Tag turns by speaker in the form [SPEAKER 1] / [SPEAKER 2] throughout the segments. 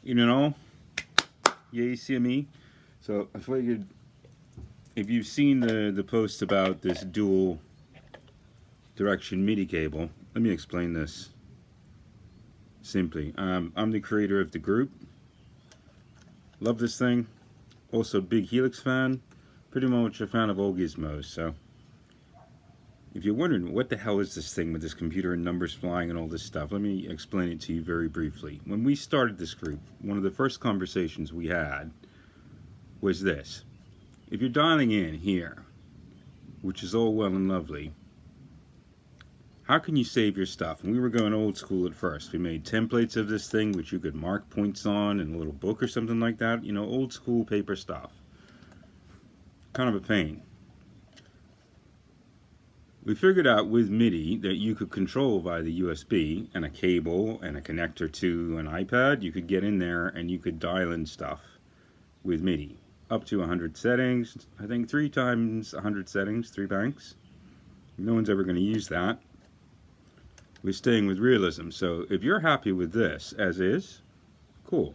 [SPEAKER 1] you know, yay CME. So I figured if you've seen the post about this dual direction MIDI cable, let me explain this simply. I'm the creator of the group. Love this thing. Also big Helix fan. Pretty much a fan of all gizmos. So if you're wondering what the hell is this thing with this computer and numbers flying and all this stuff, let me explain it to you very briefly. When we started this group, one of the first conversations we had was this. If you're dialing in here, which is all well and lovely, how can you save your stuff? And we were going old school at first. We made templates of this thing which you could mark points on in a little book or something like that. You know, old school paper stuff. Kind of a pain. We figured out with MIDI that you could control via the USB and a cable and a connector to an iPad. You could get in there and you could dial in stuff with MIDI. Up to 100 settings. I think 3 times 100 settings, 3 banks. No one's ever going to use that. We're staying with realism. So if you're happy with this as is, cool.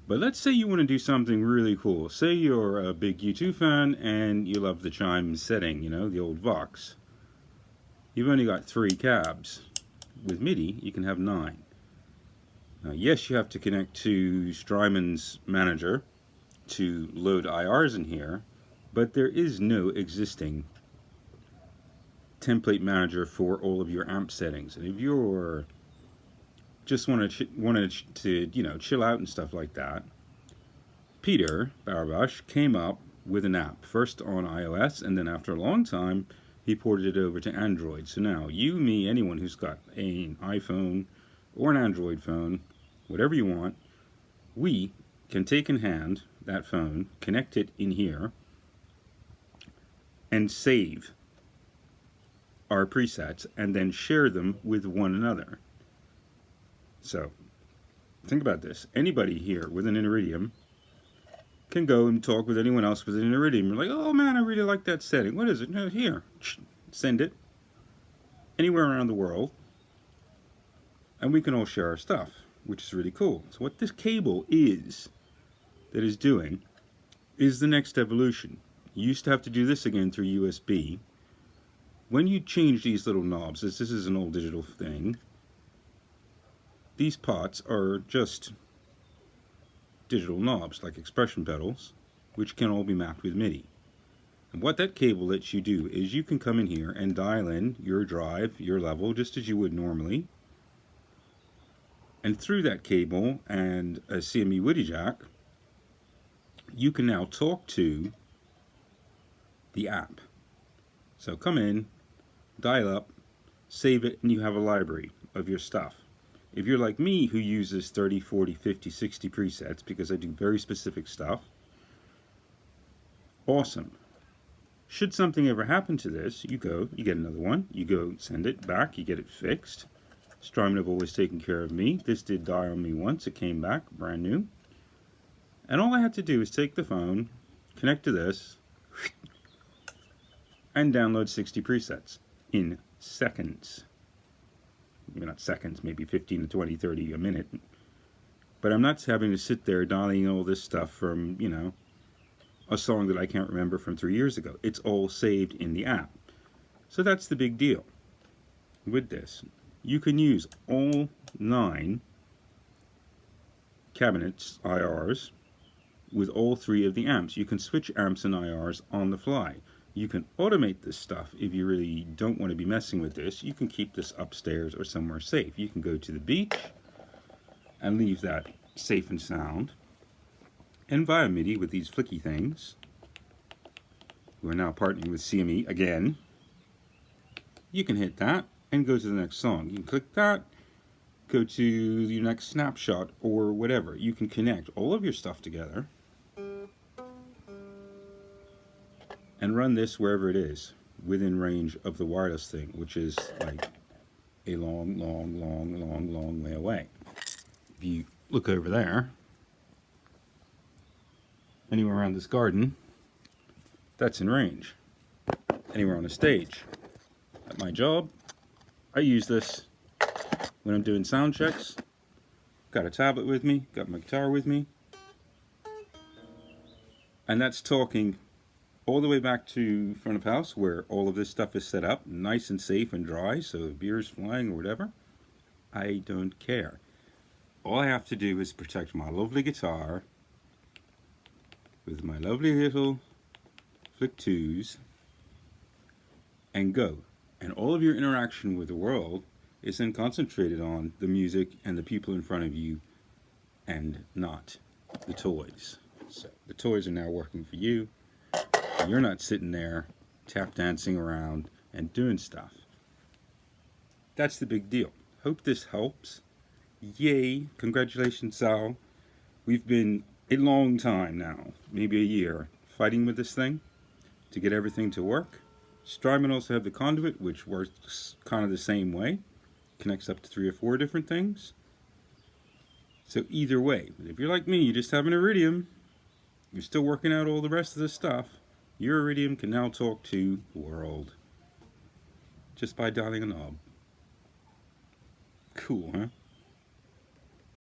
[SPEAKER 1] But let's say you want to do something really cool. Say you're a big U2 fan and you love the chime setting, you know, the old Vox. You've only got 3 cabs. With MIDI, you can have 9. Now, yes, you have to connect to Strymon's manager to load IRs in here, but there is no existing template manager for all of your amp settings. And if you're just wanted to you know, chill out and stuff like that, Peter Barabash came up with an app, first on iOS, and then after a long time he ported it over to Android. So now you, me, anyone who's got an iPhone or an Android phone, whatever you want, we can take in hand that phone, connect it in here, and save our presets and then share them with one another. So think about this. Anybody here with an Iridium can go and talk with anyone else with an Iridium. You're like, oh man, I really like that setting. What is it? No, here. Send it anywhere around the world, and we can all share our stuff, which is really cool. So what this cable is that is doing is the next evolution. You used to have to do this again through USB. When you change these little knobs, as this is an old digital thing, these pots are just digital knobs, like expression pedals, which can all be mapped with MIDI. And what that cable lets you do is you can come in here and dial in your drive, your level, just as you would normally. And through that cable and a CME WIDI Jack, you can now talk to the app. So come in, dial up, save it, and you have a library of your stuff. If you're like me, who uses 30, 40, 50, 60 presets, because I do very specific stuff, awesome. Should something ever happen to this, you get another one, you go send it back, you get it fixed. Strymon have always taken care of me. This did die on me once, it came back, brand new. And all I had to do is take the phone, connect to this, and download 60 presets in seconds. Maybe not seconds, maybe 15 to 20, 30 a minute. But I'm not having to sit there dialing all this stuff from, you know, a song that I can't remember from 3 years ago. It's all saved in the app. So that's the big deal with this. You can use all 9 cabinets, IRs, with all 3 of the amps. You can switch amps and IRs on the fly. You can automate this stuff if you really don't want to be messing with this. You can keep this upstairs or somewhere safe. You can go to the beach and leave that safe and sound. And via MIDI with these flicky things, we're now partnering with CME again. You can hit that and go to the next song. You can click that, go to your next snapshot or whatever. You can connect all of your stuff together and run this wherever it is within range of the wireless thing, which is like a long, long, long, long, long way away. If you look over there, anywhere around this garden, that's in range. Anywhere on the stage. At my job, I use this when I'm doing sound checks, got a tablet with me, got my guitar with me, and that's talking all the way back to front of house where all of this stuff is set up, nice and safe and dry, so the beer's flying or whatever. I don't care. All I have to do is protect my lovely guitar with my lovely little flick 2s and go. And all of your interaction with the world is then concentrated on the music and the people in front of you and not the toys. So the toys are now working for you. You're not sitting there tap dancing around and doing stuff. That's the big deal. Hope this helps. Yay. Congratulations, Sal. We've been a long time now, maybe a year, fighting with this thing to get everything to work. Strymon also have the conduit, which works kind of the same way. Connects up to 3 or 4 different things. So either way, if you're like me, you just have an Iridium, you're still working out all the rest of the stuff, your Iridium can now talk to the world just by dialing a knob. Cool, huh?